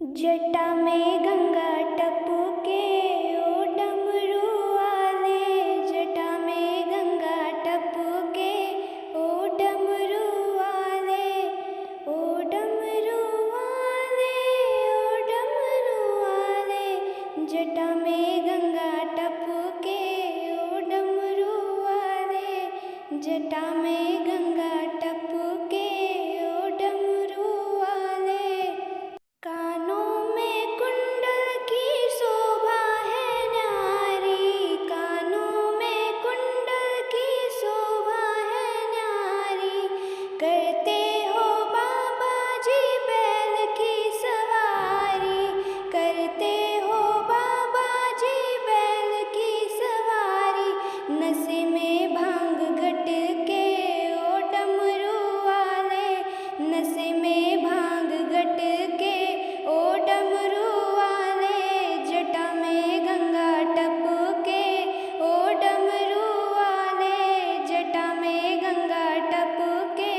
जटा में गंगा टपके ओ डमरू वाले, जटा में गंगा टपके ओ डमरू वाले, ओ डमरू वाले, ओ डमरू वाले। जटा में गंगा टपके ओ डमरू वाले, जटा में गंगा टपके ओ डमरू वाले। कानों में कुंडल की शोभा है न्यारी, कानों में कुंडल की शोभा है न्यारी। करते हो बाबा जी बैल की सवारी, करते हो बाबा जी बैल की सवारी। नशे में भांग घट के ओ डमरू वाले, नशे में भांग घट के ओ डमरू वाले। जटा में गंगा टपके ओ डमरू वाले, जटा में गंगा टपके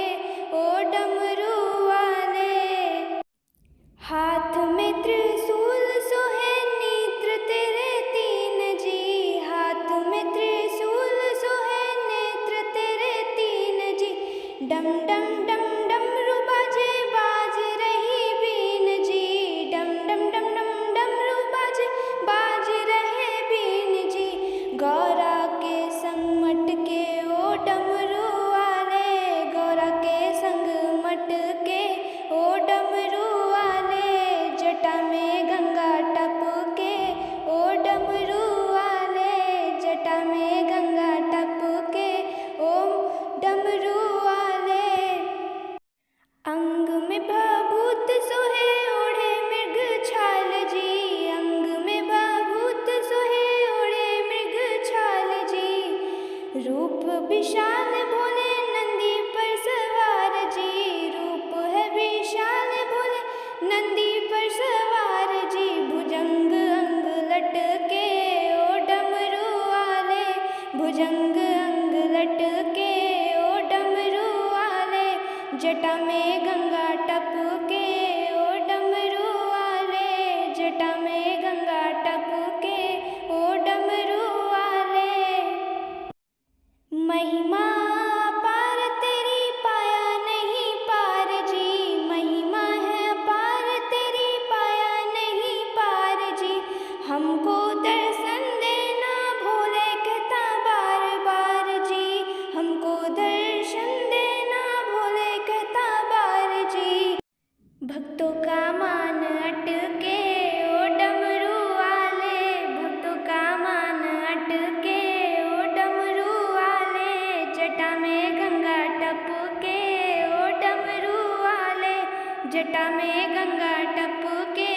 ओ डमरू वाले। हाथ में त्रिशूल सोहे नेत्र तेरे तीन जी, हाथ में त्रिशूल सोहे नेत्र तेरे तीन जी। डम डम डम डमरू बाजे बाज रही बीन जी, डम डम डम डम डमरू बाजे बाज रहे बीन जी। गौरा के संग मटके ओ डमरू वाले, गौरा के संग मटके ओ डमरू वाले। जटा में गंगा टपके ओ डमरू वाले, जटा में गंगा टपके ओ डमरू वाले। अंग में भभूत सोहे ओढ़े मृग छाल जी, अंग में भभूत सोहे ओढ़े मृग छाल जी। रूप विशाल भोले नंदी पर सवार जी, रूप है विशाल भोले नंदी पर सवार जी। भुजंग अंग लटके ओ डमरू वाले, भुजंग अंग लटके ओ डमरू वाले। जटा में गंगा टपके ओ डमरू वाले, जटा में गंगा टपके ओ डमरू वाले। महिमा पार तेरी पाया नहीं पार जी, महिमा है पार तेरी पाया नहीं पार जी। हमको दर्शन देना भोले कहता बार बार जी, हमको दर्शन देना भोले कहता बार जी। भक्तों का मान अटके ओ डमरू वाले, भक्तों का मान अटके ओ डमरू वाले। जटा में गंगा टपके ओ डमरू वाले, जटा में गंगा टपके